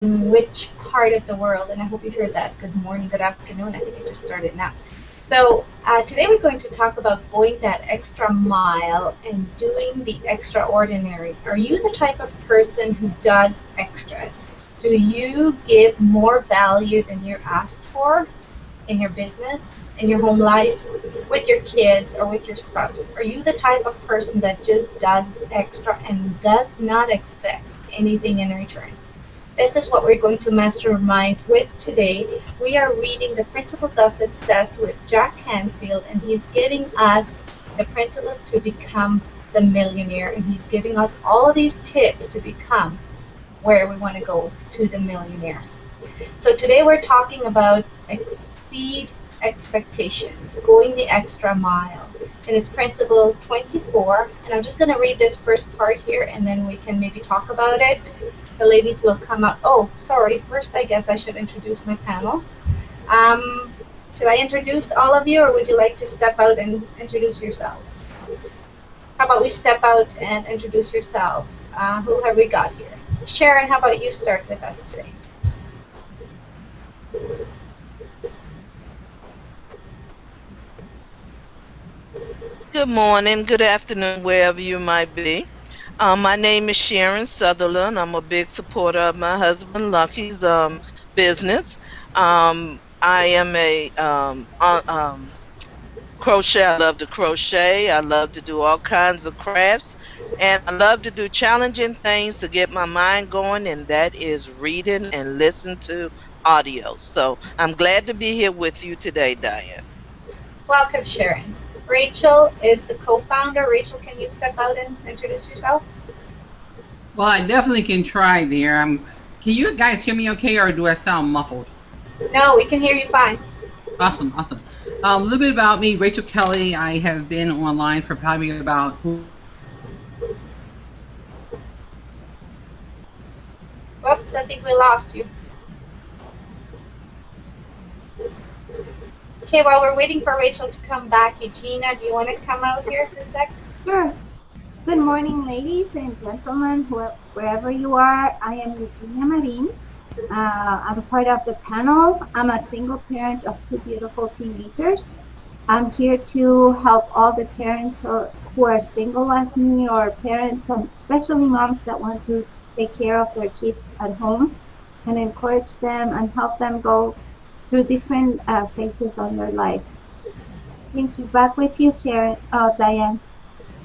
which part of the world, and I hope you heard that. Good morning, good afternoon. I think it just started now. So, today we're going to talk about going that extra mile and doing the extraordinary. Are you the type of person who does extras? Do you give more value than you're asked for in your business, in your home life, with your kids, or with your spouse? Are you the type of person that just does extra and does not expect anything in return? This is what we're going to mastermind with today. We are reading the Principles of Success with Jack Canfield, and he's giving us the principles to become the millionaire, and he's giving us all these tips to become where we want to go to the millionaire. So today we're talking about exceed expectations, going the extra mile. And it's principle 24. And I'm just going to read this first part here and then we can maybe talk about it. The ladies will come out. Oh, sorry. First, I guess I should introduce my panel. Should I introduce all of you or would you like to step out and introduce yourselves? How about we step out and introduce yourselves? Who have we got here? Sharon, how about you start with us today? Good morning, good afternoon, wherever you might be. My name is Sharon Sutherland. I'm a big supporter of my husband Lucky's business. I am a crochet. I love to crochet. I love to do all kinds of crafts, and I love to do challenging things to get my mind going, and that is reading and listen to audio. So I'm glad to be here with you today, Diane. Welcome, Sharon. Rachel is the co-founder. Rachel, can you step out and introduce yourself? Well, I definitely can try there. Can you guys hear me okay, or do I sound muffled? No, we can hear you fine. Awesome. A little bit about me, Rachel Kelly. I have been online for probably about... Whoops, I think we lost you. Okay, while we're waiting for Rachel to come back, Eugenia, do you want to come out here for a sec? Sure. Good morning, ladies and gentlemen, wherever you are. I am Eugenia Marin. I'm part of the panel. I'm a single parent of two beautiful teenagers. I'm here to help all the parents who are single as me, or parents, especially moms that want to take care of their kids at home, and encourage them and help them go through different phases of their lives. Thank you. Back with you, Diane.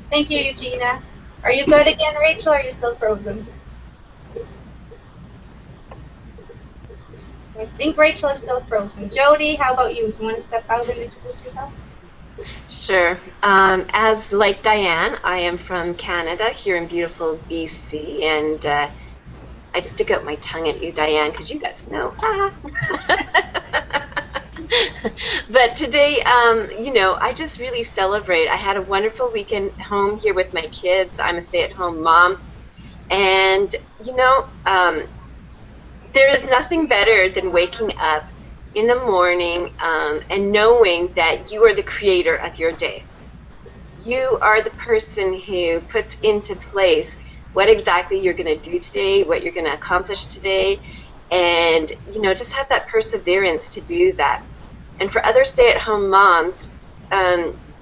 Thank you, Eugenia. Are you good again, Rachel, or are you still frozen? I think Rachel is still frozen. Jody, how about you? Do you want to step out and introduce yourself? Sure. As like Diane, I am from Canada, here in beautiful BC, and I'd stick out my tongue at you, Diane, because you guys know. But today, I just really celebrate. I had a wonderful weekend home here with my kids. I'm a stay-at-home mom, and there is nothing better than waking up in the morning and knowing that you are the creator of your day. You are the person who puts into place what exactly you're going to do today, what you're going to accomplish today, and just have that perseverance to do that. And for other stay-at-home moms,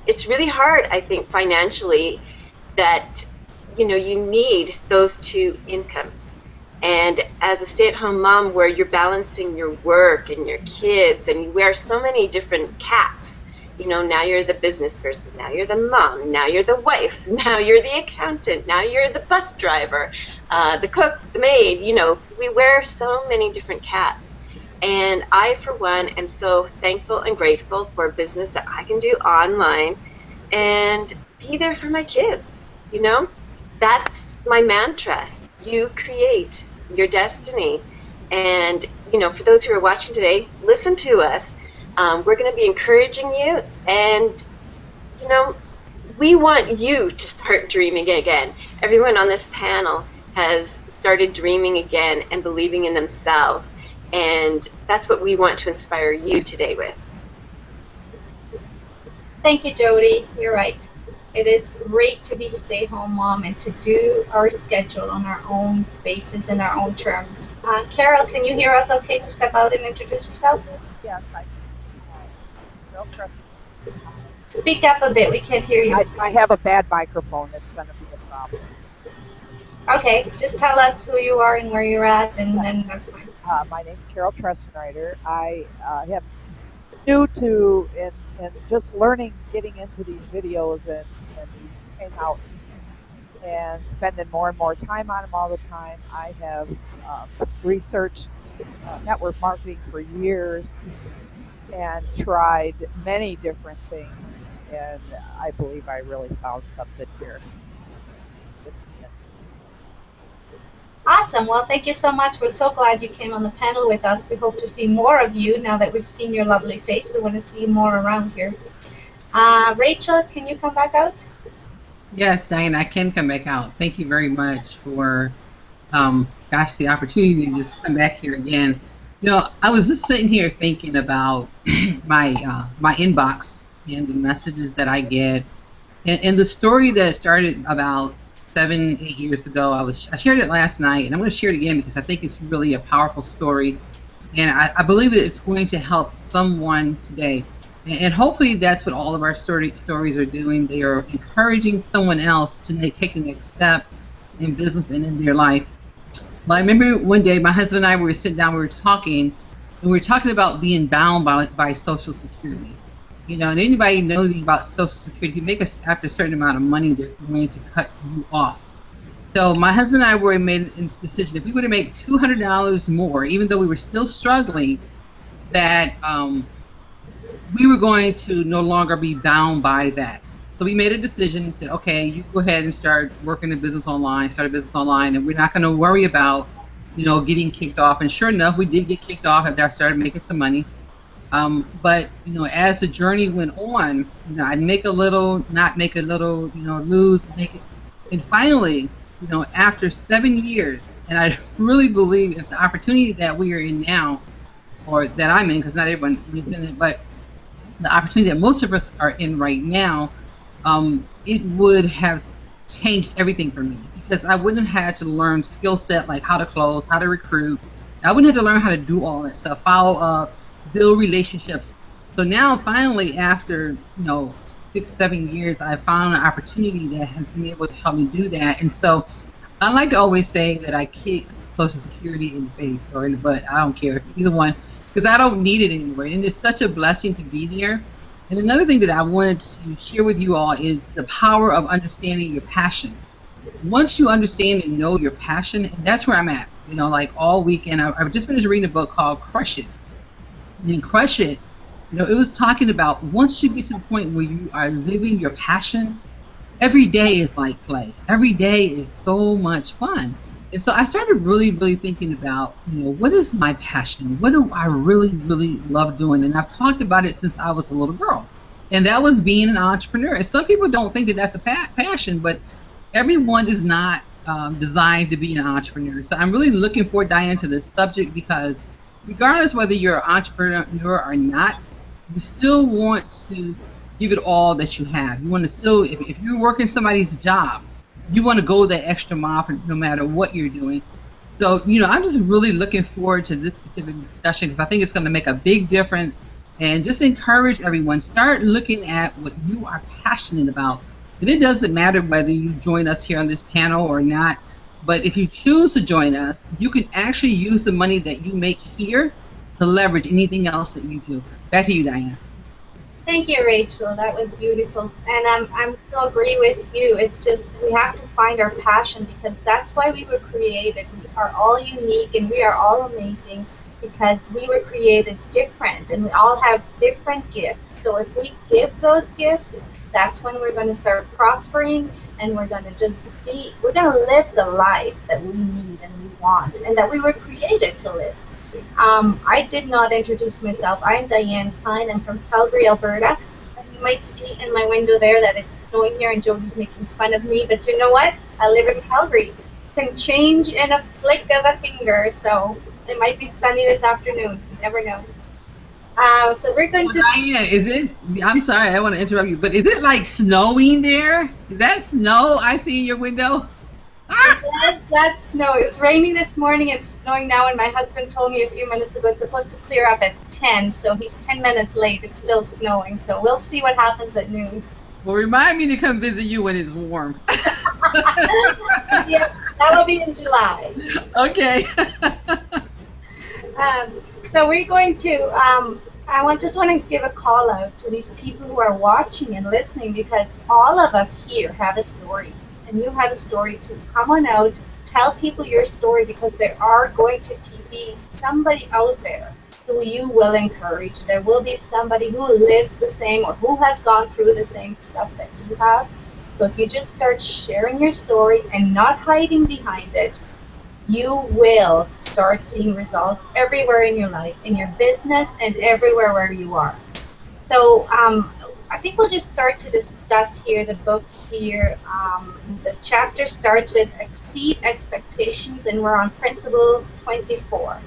it's really hard, I think, financially, that you need those two incomes. And as a stay-at-home mom, where you're balancing your work and your kids, and you wear so many different caps, now you're the business person, now you're the mom, now you're the wife, now you're the accountant, now you're the bus driver, the cook, the maid, we wear so many different caps. And I, for one, am so thankful and grateful for a business that I can do online and be there for my kids. That's my mantra. You create your destiny. And, for those who are watching today, listen to us. We're going to be encouraging you. And, we want you to start dreaming again. Everyone on this panel has started dreaming again and believing in themselves. And that's what we want to inspire you today with. Thank you, Jody. You're right. It is great to be stay-home mom and to do our schedule on our own basis and our own terms. Carol, can you hear us okay to step out and introduce yourself? Yes, I real trust. Speak up a bit. We can't hear you. I have a bad microphone. It's going to be a problem. Okay, just tell us who you are and where you're at, and then that's fine. My name's Carol Tressenreiter. I have new to and just learning, getting into these videos and these hangouts and spending more and more time on them all the time. I have researched network marketing for years and tried many different things, and I believe I really found something here. Awesome. Well, thank you so much. We're so glad you came on the panel with us. We hope to see more of you now that we've seen your lovely face. We want to see you more around here. Rachel, can you come back out? Yes, Diane, I can come back out. Thank you very much for the opportunity to just come back here again. You know, I was just sitting here thinking about my my inbox and the messages that I get, and the story that started about 7, 8 years ago. I shared it last night, and I'm going to share it again because I think it's really a powerful story, and I believe that it's going to help someone today. And hopefully that's what all of our stories are doing. They are encouraging someone else to take the next step in business and in their life. Well, I remember one day my husband and I were sitting down, we were talking, and we were talking about being bound by Social Security. You know, and anybody knows about Social Security, if you make after a certain amount of money, they're going to cut you off. So my husband and I were made a decision, if we were to make $200 more, even though we were still struggling, that we were going to no longer be bound by that. So we made a decision and said, okay, you go ahead and start working a business online, start a business online, and we're not going to worry about, you know, getting kicked off. And sure enough, we did get kicked off after I started making some money. But, you know, as the journey went on, you know, I'd make a little, not make a little, you know, lose, make it. And finally, you know, after 7 years, and I really believe that the opportunity that we are in now, or that I'm in, because not everyone is in it, but the opportunity that most of us are in right now, it would have changed everything for me, because I wouldn't have had to learn skill set like how to close, how to recruit. I wouldn't have to learn how to do all that stuff, follow up, build relationships. So now finally, after, you know, 6, 7 years, I found an opportunity that has been able to help me do that. And so I like to always say that I kick Social Security in the face or in the butt. I don't care, either one, because I don't need it anymore. And it's such a blessing to be there. And another thing that I wanted to share with you all is the power of understanding your passion. Once you understand and know your passion, and that's where I'm at. You know, like all weekend, I just finished reading a book called Crush It. And in Crush It, you know, it was talking about once you get to the point where you are living your passion, every day is like play. Every day is so much fun. And so I started really, really thinking about, you know, what is my passion? What do I really, really love doing? And I've talked about it since I was a little girl. And that was being an entrepreneur. And some people don't think that that's a passion, but everyone is not designed to be an entrepreneur. So I'm really looking forward, Diane, to the subject, because regardless whether you're an entrepreneur or not, you still want to give it all that you have. You want to still, if you're working somebody's job, you want to go that extra mile for no matter what you're doing. So, you know, I'm just really looking forward to this particular discussion, because I think it's going to make a big difference, and just encourage everyone, start looking at what you are passionate about. And it doesn't matter whether you join us here on this panel or not, but if you choose to join us, you can actually use the money that you make here to leverage anything else that you do. Back to you, Diane. Thank you, Rachel. That was beautiful. And I'm so agree with you. It's just we have to find our passion, because that's why we were created. We are all unique and we are all amazing because we were created different, and we all have different gifts. So if we give those gifts, that's when we're going to start prospering, and we're going to we're going to live the life that we need and we want and that we were created to live. I did not introduce myself. I'm Diane Klein. I'm from Calgary, Alberta. And you might see in my window there that it's snowing here and Jody's making fun of me. But you know what? I live in Calgary. It can change in a flick of a finger. So it might be sunny this afternoon. You never know. So we're going Well, to. Diane, is it? I'm sorry, I want to interrupt you, but is it like snowing there? Is that snow I see in your window? Yes, that's snow. It was raining this morning. It's snowing now, and my husband told me a few minutes ago it's supposed to clear up at 10, so he's 10 minutes late. It's still snowing, so we'll see what happens at noon. Well, remind me to come visit you when it's warm. Yeah, that'll be in July. Okay. So we're going to. Just want to give a call out to these people who are watching and listening, because all of us here have a story, and you have a story too. Come on out, tell people your story, because there are going to be somebody out there who you will encourage. There will be somebody who lives the same or who has gone through the same stuff that you have. So if you just start sharing your story and not hiding behind it, you will start seeing results everywhere in your life, in your business, and everywhere where you are. So I think we'll just start to discuss here the book here. The chapter starts with exceed expectations, and we're on principle 24.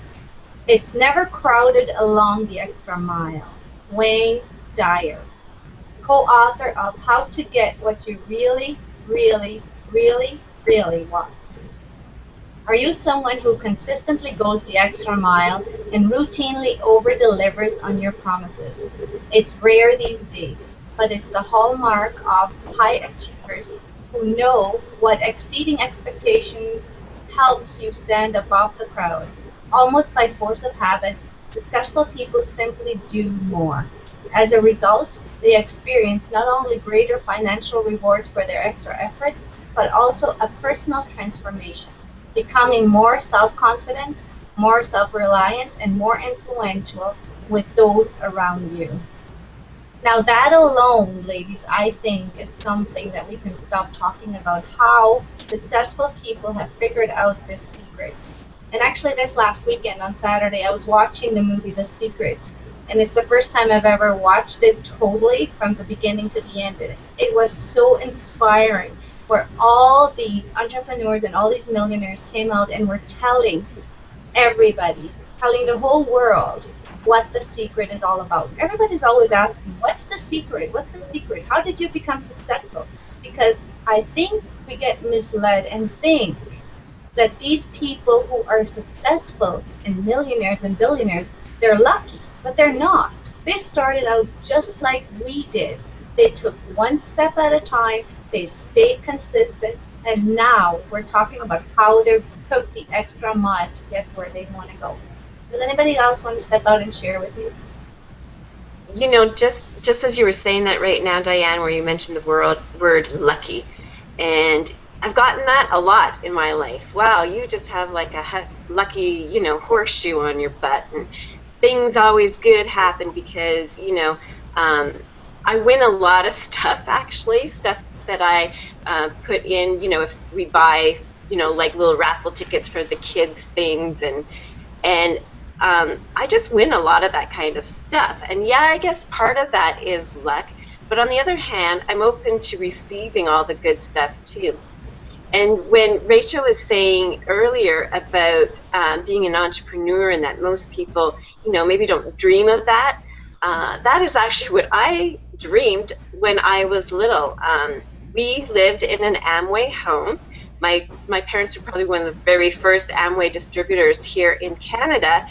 It's never crowded along the extra mile. Wayne Dyer, co-author of How to Get What You Really, Really, Really, Really Want. Are you someone who consistently goes the extra mile and routinely over-delivers on your promises? It's rare these days, but it's the hallmark of high achievers who know what exceeding expectations helps you stand above the crowd. Almost by force of habit, successful people simply do more. As a result, they experience not only greater financial rewards for their extra efforts, but also a personal transformation, becoming more self-confident, more self-reliant, and more influential with those around you. Now that alone, ladies, I think is something that we can stop talking about, how successful people have figured out this secret. And actually this last weekend on Saturday, I was watching the movie The Secret. And it's the first time I've ever watched it totally from the beginning to the end. It was so inspiring, where all these entrepreneurs and all these millionaires came out and were telling everybody, telling the whole world what the secret is all about. Everybody's always asking, what's the secret? What's the secret? How did you become successful? Because I think we get misled and think that these people who are successful and millionaires and billionaires, they're lucky, but they're not. They started out just like we did. They took one step at a time, they stayed consistent, and now we're talking about how they took the extra mile to get where they want to go. Does anybody else want to step out and share with me? You know, just as you were saying that right now, Diane, where you mentioned the word lucky, and I've gotten that a lot in my life. Wow, you just have like a lucky, horseshoe on your butt, and things always good happen because, I win a lot of stuff, actually, stuff that I put in, if we buy, like little raffle tickets for the kids things, and I just win a lot of that kind of stuff. And yeah, I guess part of that is luck, but on the other hand, I'm open to receiving all the good stuff too. And when Rachel was saying earlier about being an entrepreneur and that most people, maybe don't dream of that, that is actually what I dreamed when I was little. We lived in an Amway home. My parents were probably one of the very first Amway distributors here in Canada.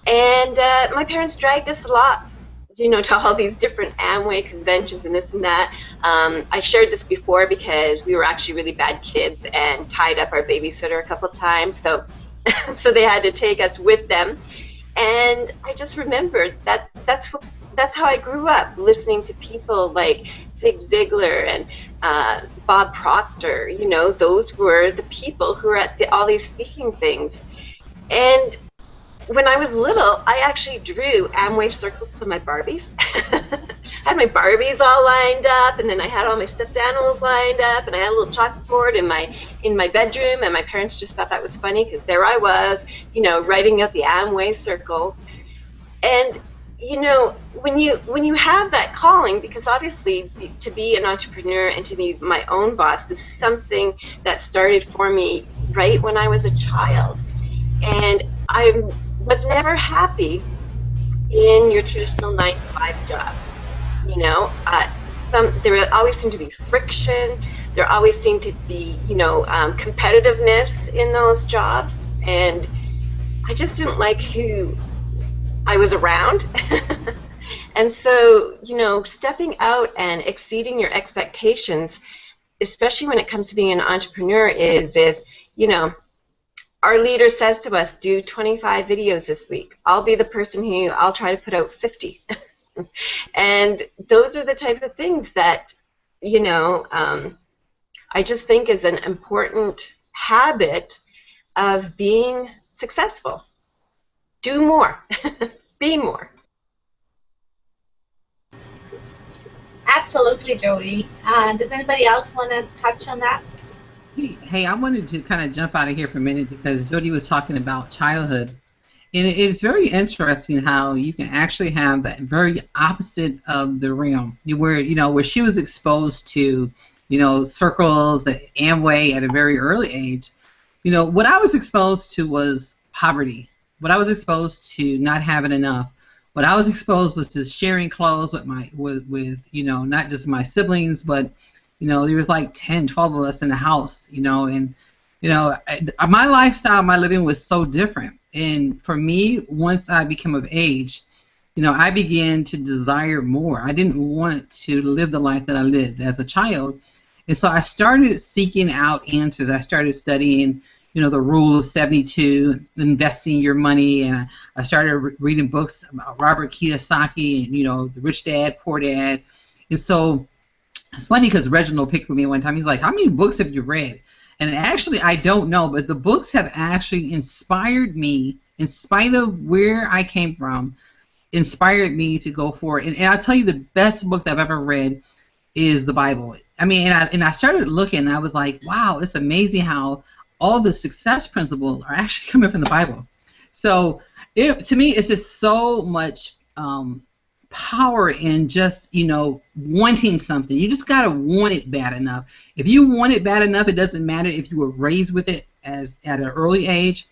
And my parents dragged us a lot, to all these different Amway conventions and this and that. I shared this before because we were actually really bad kids and tied up our babysitter a couple times. So they had to take us with them. And I just remembered that's how I grew up, listening to people like Zig Ziglar and Bob Proctor. Those were the people who were at all these speaking things. And when I was little, I actually drew Amway circles to my Barbies. I had my Barbies all lined up, and then I had all my stuffed animals lined up, and I had a little chalkboard in my bedroom, and my parents just thought that was funny because there I was, writing out the Amway circles. And when you have that calling, because obviously to be an entrepreneur and to be my own boss is something that started for me right when I was a child. And I was never happy, in your traditional 9 to 5 jobs. You know, there always seem to be friction. There always seem to be, competitiveness in those jobs, and I just didn't like who I was around. And so, stepping out and exceeding your expectations, especially when it comes to being an entrepreneur, is if, our leader says to us, do 25 videos this week. I'll be the person I'll try to put out 50. And those are the type of things that, I just think is an important habit of being successful. Do more. Be more. Absolutely, Jody. Does anybody else want to touch on that? Hey, I wanted to kind of jump out of here for a minute because Jody was talking about childhood. And it's very interesting how you can actually have that very opposite of the realm, where she was exposed to, circles, Amway at a very early age. What I was exposed to was poverty. What I was exposed to not having enough. What I was exposed was to sharing clothes with not just my siblings, but there was like 10, 12 of us in the house, and my lifestyle, my living was so different. And for me, once I became of age, I began to desire more. I didn't want to live the life that I lived as a child. And so I started seeking out answers. I started studying, the rule of 72, investing your money. And I started reading books about Robert Kiyosaki and, the Rich Dad, Poor Dad. And so it's funny because Reginald picked with me one time. He's like, how many books have you read? And actually, I don't know, but the books have actually inspired me, in spite of where I came from, inspired me to go forward. And I'll tell you, the best book that I've ever read is the Bible. I mean, and I started looking, and I was like, wow, it's amazing how all the success principles are actually coming from the Bible. So to me, it's just so much power in just, wanting something. You just got to want it bad enough. If you want it bad enough, it doesn't matter if you were raised with it at an early age.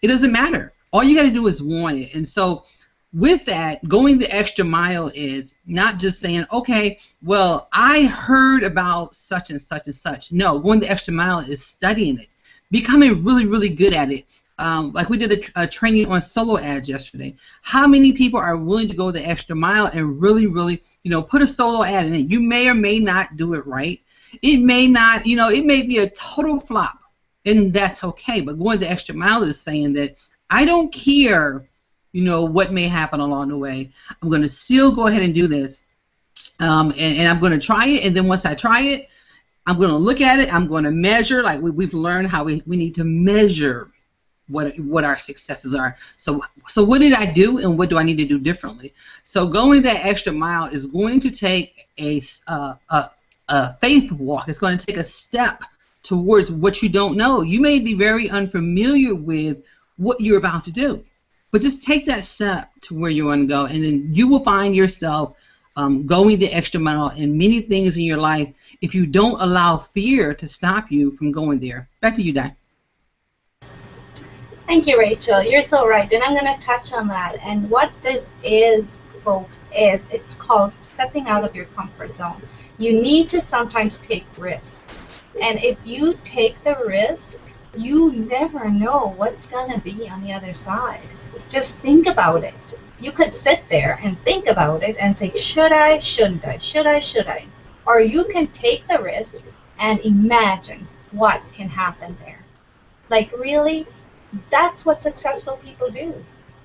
It doesn't matter. All you got to do is want it. And so with that, going the extra mile is not just saying, okay, well, I heard about such and such and such. No, going the extra mile is studying it, becoming really, really good at it. Like we did a training on solo ads yesterday. How many people are willing to go the extra mile and really, really, put a solo ad in it? You may or may not do it right. It may not, it may be a total flop, and that's okay. But going the extra mile is saying that I don't care, what may happen along the way. I'm going to still go ahead and do this, and I'm going to try it. And then once I try it, I'm going to look at it. I'm going to measure. Like we've learned how we need to measure what our successes are. So what did I do, and what do I need to do differently? So going that extra mile is going to take a faith walk. It's going to take a step towards what you don't know. You may be very unfamiliar with what you're about to do, but just take that step to where you want to go, and then you will find yourself going the extra mile in many things in your life if you don't allow fear to stop you from going there. Back to you, Di. Thank you, Rachel. You're so right, and I'm going to touch on that. And what this is, folks, is it's called stepping out of your comfort zone. You need to sometimes take risks, and if you take the risk, you never know what's going to be on the other side. Just think about it. You could sit there and think about it and say, should I, shouldn't I, should I, should I? Or you can take the risk and imagine what can happen there. Like, really? That's what successful people do.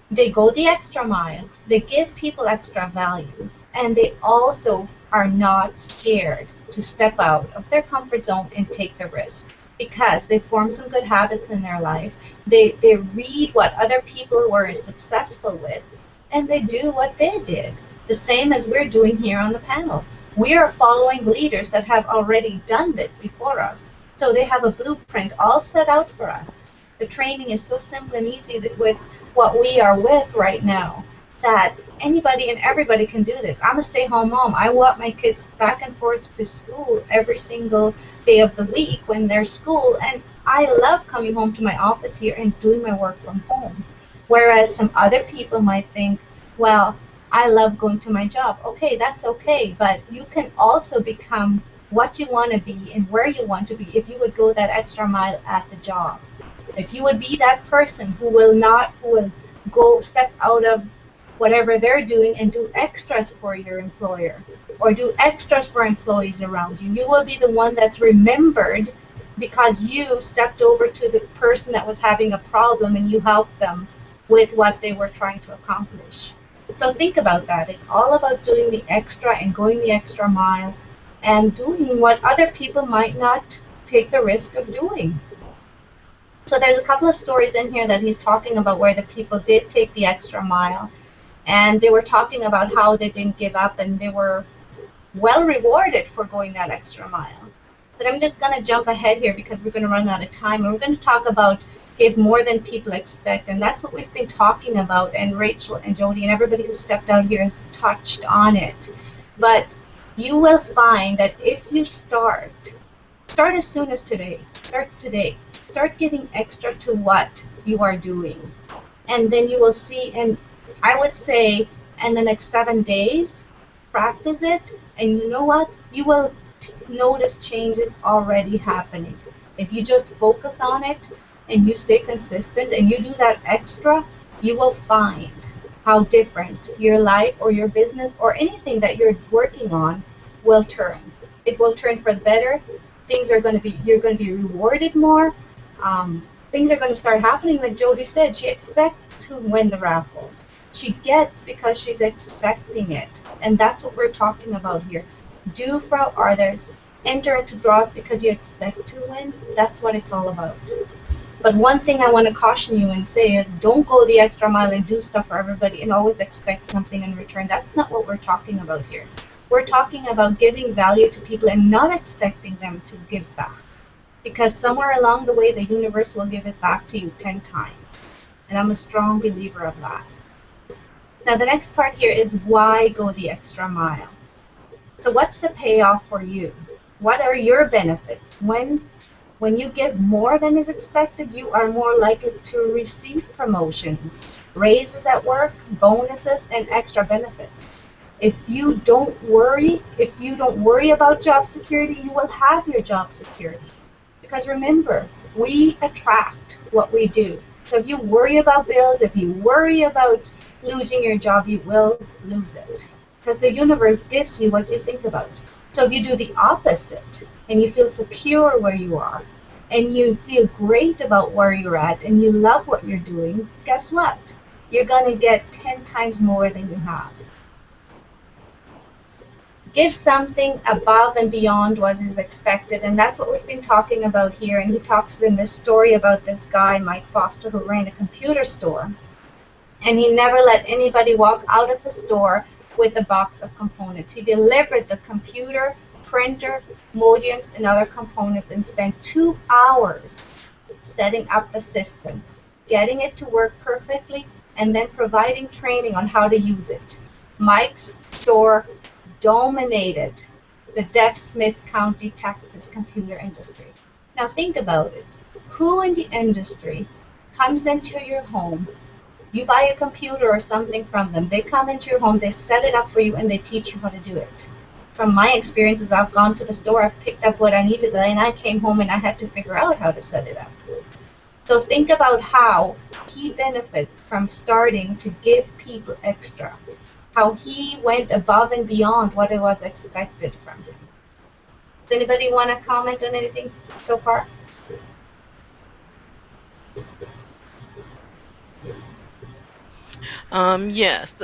They go the extra mile, they give people extra value, and they also are not scared to step out of their comfort zone and take the risk because they form some good habits in their life. They read what other people were successful with, and they do what they did. The same as we're doing here on the panel. We are following leaders that have already done this before us. So they have a blueprint all set out for us. The training is so simple and easy that with what we are with right now, that anybody and everybody can do this. I'm a stay-home mom. I walk my kids back and forth to school every single day of the week when they're school, and I love coming home to my office here and doing my work from home. Whereas some other people might think, well, I love going to my job. Okay, that's okay, but you can also become what you want to be and where you want to be if you would go that extra mile at the job. If you would be that person who will go step out of whatever they're doing and do extras for your employer or do extras for employees around you, you will be the one that's remembered because you stepped over to the person that was having a problem and you helped them with what they were trying to accomplish. So think about that. It's all about doing the extra and going the extra mile and doing what other people might not take the risk of doing. So there's a couple of stories in here that he's talking about where the people did take the extra mile, and they were talking about how they didn't give up and they were well rewarded for going that extra mile. But I'm just going to jump ahead here because we're going to run out of time, and we're going to talk about give more than people expect, and that's what we've been talking about, and Rachel and Jody and everybody who stepped out here has touched on it. But you will find that if you start as soon as today, start giving extra to what you are doing, and then you will see, and I would say in the next 7 days, practice it, and you know what? You will notice changes already happening. If you just focus on it and you stay consistent and you do that extra, you will find how different your life or your business or anything that you're working on will turn. It will turn for the better. You're going to be rewarded more. Things are going to start happening. Like Jody said, she expects to win the raffles. She gets because she's expecting it. And that's what we're talking about here. Do for others. Enter into draws because you expect to win. That's what it's all about. But one thing I want to caution you and say is don't go the extra mile and do stuff for everybody and always expect something in return. That's not what we're talking about here. We're talking about giving value to people and not expecting them to give back. Because somewhere along the way, the universe will give it back to you 10 times. And I'm a strong believer of that. Now, the next part here is why go the extra mile? So what's the payoff for you? What are your benefits? When you give more than is expected, you are more likely to receive promotions, raises at work, bonuses, and extra benefits. If you don't worry about job security, you will have your job security. Because remember, we attract what we do. So if you worry about bills, if you worry about losing your job, you will lose it. Because the universe gives you what you think about. So if you do the opposite and you feel secure where you are and you feel great about where you're at and you love what you're doing, guess what? You're going to get 10 times more than you have. Give something above and beyond what is expected, and that's what we've been talking about here. And he talks in this story about this guy, Mike Foster, who ran a computer store, and he never let anybody walk out of the store with a box of components. He delivered the computer, printer, modems, and other components and spent 2 hours setting up the system, getting it to work perfectly, and then providing training on how to use it. Mike's store dominated the Deaf Smith County, Texas computer industry. Now think about it. Who in the industry comes into your home? You buy a computer or something from them. They come into your home, they set it up for you, and they teach you how to do it. From my experiences, I've gone to the store, I've picked up what I needed, and I came home and I had to figure out how to set it up. So think about how he benefited from starting to give people extra. How he went above and beyond what it was expected from him. Does anybody want to comment on anything so far? Yes.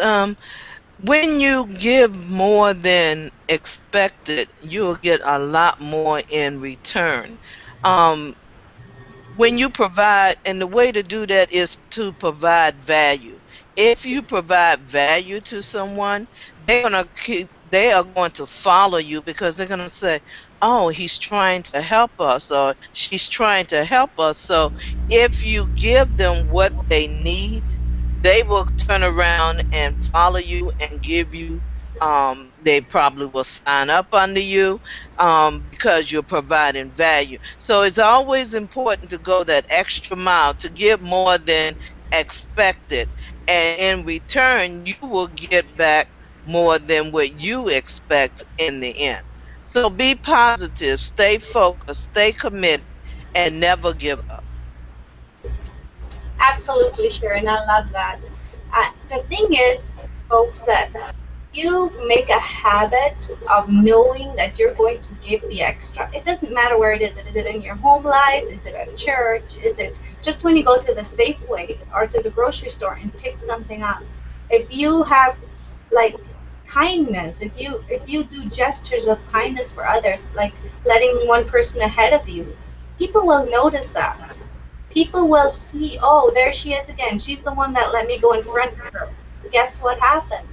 When you give more than expected, you'll get a lot more in return. Um, when you provide, and the way to do that is to provide value. If you provide value to someone, they are going to follow you because they're going to say, oh, he's trying to help us or she's trying to help us. So if you give them what they need, they will turn around and follow you and give you, they probably will sign up under you, because you're providing value. So it's always important to go that extra mile, to give more than expected. and in return, you will get back more than what you expect in the end. So be positive, stay focused, stay committed, and never give up. Absolutely, Sharon. I love that. The thing is, folks, that you make a habit of knowing that you're going to give the extra. It doesn't matter where it is. Is it in your home life? Is it at church? Is it just when you go to the Safeway or to the grocery store and pick something up? If you have like kindness, if you do gestures of kindness for others, like letting one person ahead of you, people will notice that. People will see, oh, there she is again. She's the one that let me go in front of her. Guess what happened?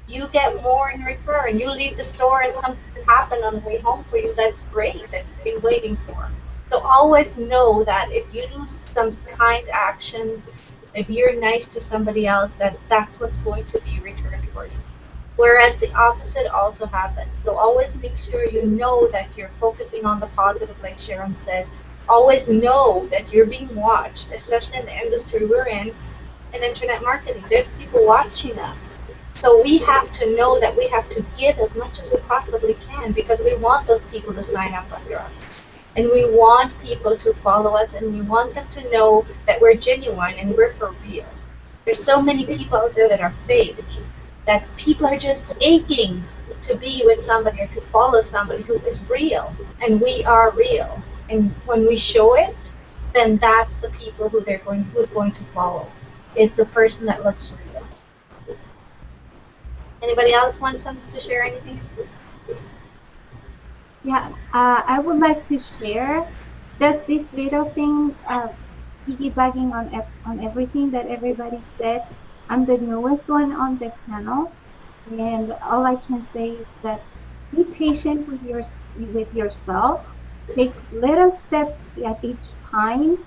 You get more in return. You leave the store and something happened on the way home for you that's great, that you've been waiting for. So always know that if you do some kind actions, if you're nice to somebody else, that's what's going to be returned for you. Whereas the opposite also happens. So always make sure you know that you're focusing on the positive, like Sharon said. Always know that you're being watched, especially in the industry we're in internet marketing. There's people watching us. So we have to know that we have to give as much as we possibly can because we want those people to sign up under us. And we want people to follow us and we want them to know that we're genuine and we're for real. There's so many people out there that are fake, that people are just aching to be with somebody or to follow somebody who is real. And we are real. And when we show it, then that's the people who's going to follow. Is the person that looks real. Anybody else want to share anything? Yeah, I would like to share just this little thing, piggybacking on everything that everybody said. I'm the newest one on the panel, and all I can say is that be patient with yourselves. Take little steps at each time.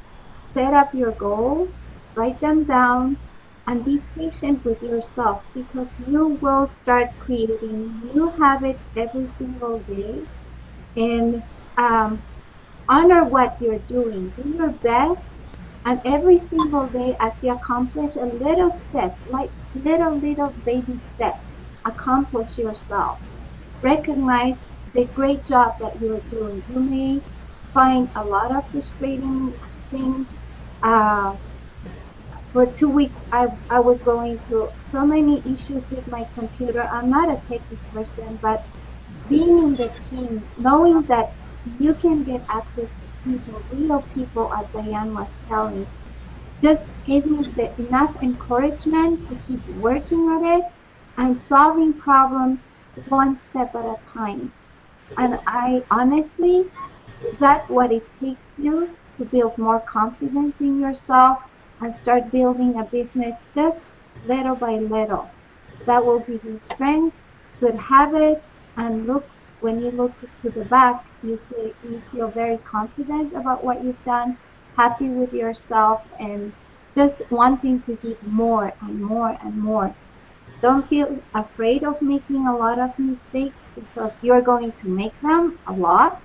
Set up your goals, write them down, and be patient with yourself because you will start creating new habits every single day and honor what you're doing. Do your best, and every single day, as you accomplish a little step, like little baby steps, accomplish yourself. Recognize the great job that you're doing. You may find a lot of frustrating things. Uh, for 2 weeks, I was going through so many issues with my computer. I'm not a techie person, but being in the team, knowing that you can get access to people, real people, as Diane was telling, just gave me the enough encouragement to keep working at it and solving problems one step at a time. And I honestly, that's what it takes you to build more confidence in yourself and start building a business just little by little. That will give you strength, good habits, and when you look to the back, you feel very confident about what you've done, happy with yourself, and just wanting to give more and more and more. Don't feel afraid of making a lot of mistakes because you're going to make them a lot,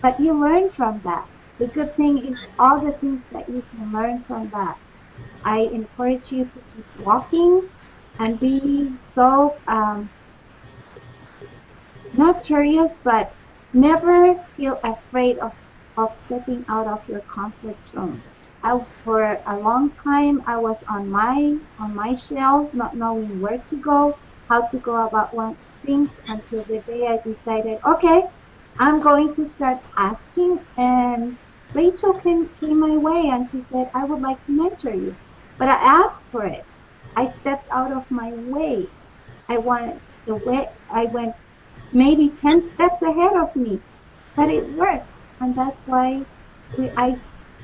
but you learn from that. The good thing is all the things that you can learn from that. I encourage you to keep walking and be so not curious, but never feel afraid of stepping out of your comfort zone. For a long time, I was on my shell, not knowing where to go, how to go about one things until the day I decided, okay, I'm going to start asking. And Rachel came my way and she said, I would like to mentor you. But I asked for it. I stepped out of my way. I wanted the way I went maybe 10 steps ahead of me, but it worked. And that's why I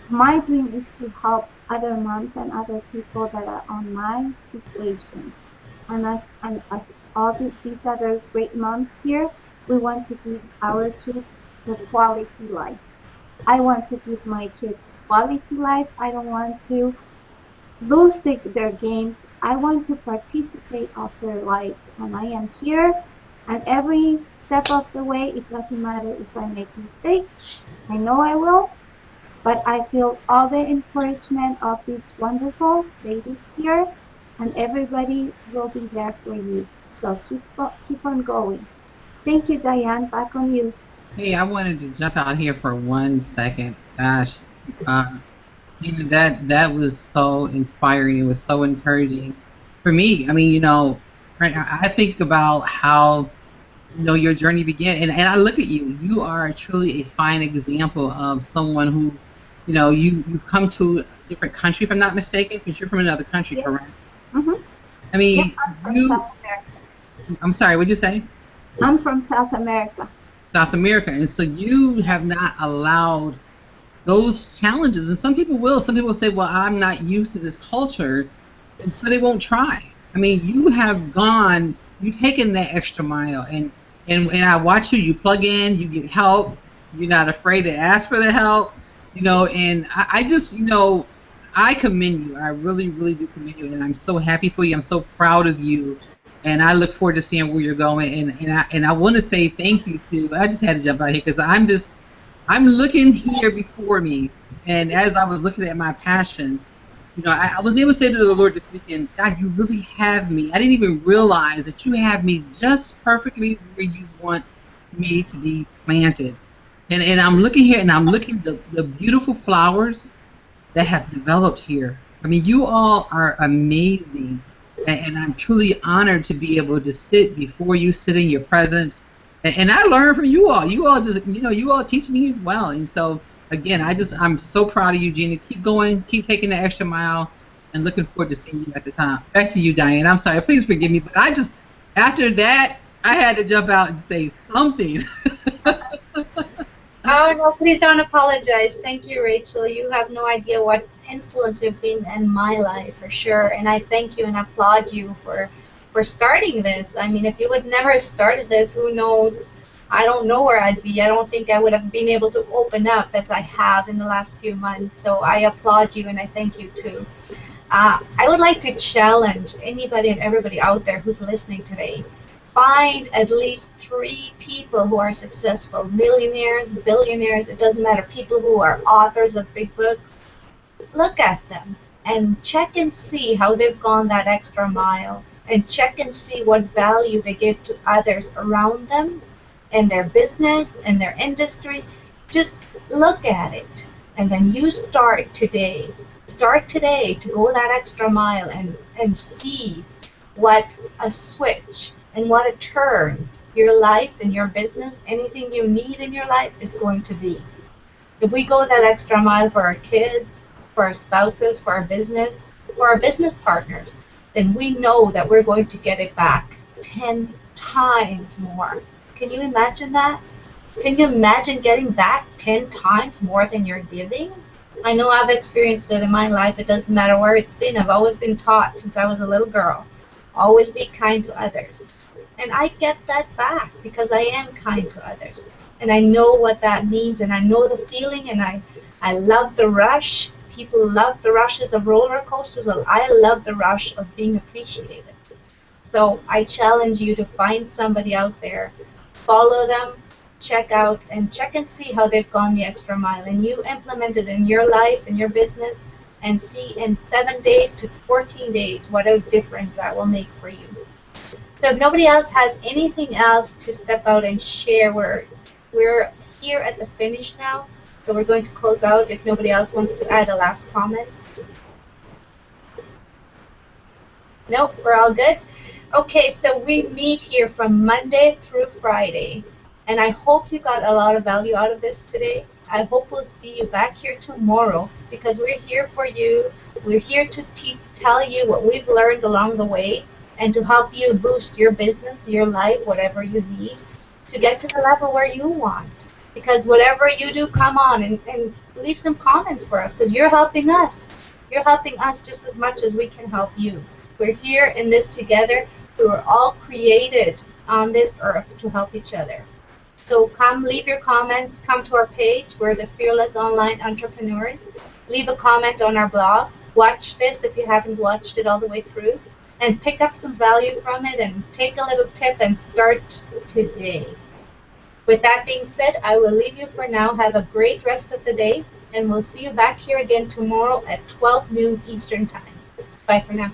my dream is to help other moms and other people that are on my situation. And as all these other great moms here, we want to give our kids the quality life. I want to give my kids quality life. I don't want to lose their games. I want to participate of their lives. And I am here. And every step of the way, it doesn't matter if I make mistakes. I know I will, but I feel all the encouragement of these wonderful ladies here. and everybody will be there for you. So keep on going. Thank you, Diane. Back on you. Hey, I wanted to jump out here for 1 second. Gosh, uh, that was so inspiring. It was so encouraging for me. I mean, right, I think about how your journey began, and I look at you. You are truly a fine example of someone who, you've come to a different country, if I'm not mistaken, because you're from another country, Yeah. correct? Mm-hmm. I mean, Yeah, I'm from you. South America. I'm sorry. What'd you say? I'm from South America. South America, and so you have not allowed those challenges. And some people will. Some people say, "Well, I'm not used to this culture," and so they won't try. I mean, you have gone. You've taken that extra mile, and I watch you. You plug in. You get help. You're not afraid to ask for the help. And I just, I commend you. I really, really do commend you, and I'm so happy for you. I'm so proud of you, and I look forward to seeing where you're going. And I want to say thank you to. I just had to jump out here because I'm looking here before me, and as I was looking at my passion, I was able to say to the Lord this weekend, God, you really have me. I didn't even realize that you have me just perfectly where you want me to be planted. And I'm looking here, and I'm looking at the beautiful flowers that have developed here. I mean, you all are amazing, and I'm truly honored to be able to sit before you, sit in your presence, and I learn from you all. You all just, you all teach me as well. And so, again, I'm so proud of you, Gina. Keep going, keep taking the extra mile, and looking forward to seeing you at the top. Back to you, Diane. I'm sorry, please forgive me, but after that, I had to jump out and say something. Oh, no, please don't apologize. Thank you, Rachel. You have no idea what influence you've been in my life, for sure. And I thank you and applaud you for starting this. I mean, if you would never have started this, who knows? I don't know where I'd be. I don't think I would have been able to open up as I have in the last few months. So I applaud you and I thank you too. I would like to challenge anybody and everybody out there who's listening today. Find at least 3 people who are successful, millionaires, billionaires, it doesn't matter, people who are authors of big books. Look at them and check and see how they've gone that extra mile, and check and see what value they give to others around them in their business, in their industry. Just look at it, and then you start today. Start today to go that extra mile and see what a switch and what a turn your life and your business, anything you need in your life, is going to be. If we go that extra mile for our kids, for our spouses, for our business partners, then we know that we're going to get it back 10 times more. Can you imagine that? Can you imagine getting back 10 times more than you're giving? I know I've experienced it in my life. It doesn't matter where it's been. I've always been taught since I was a little girl. Always be kind to others. And I get that back because I am kind to others. And I know what that means, and I know the feeling, and I love the rush. People love the rushes of roller coasters. Well, I love the rush of being appreciated. So I challenge you to find somebody out there, follow them, check and see how they've gone the extra mile, and you implement it in your life, in your business, and see in 7 days to 14 days what a difference that will make for you. So if nobody else has anything else to step out and share, we're here at the finish now, so we're going to close out if nobody else wants to add a last comment. Nope, we're all good. Okay, so we meet here from Monday through Friday, and I hope you got a lot of value out of this today. I hope we'll see you back here tomorrow, because we're here for you. We're here to tell you what we've learned along the way, and to help you boost your business, your life, whatever you need, to get to the level where you want. Because whatever you do, come on and leave some comments for us, because you're helping us. You're helping us just as much as we can help you. We're here in this together. We were all created on this earth to help each other. So come, leave your comments, come to our page. We're the Fearless Online Entrepreneurs. Leave a comment on our blog. Watch this if you haven't watched it all the way through, and pick up some value from it and take a little tip and start today. With that being said, I will leave you for now. Have a great rest of the day, and we'll see you back here again tomorrow at 12 noon Eastern Time. Bye for now.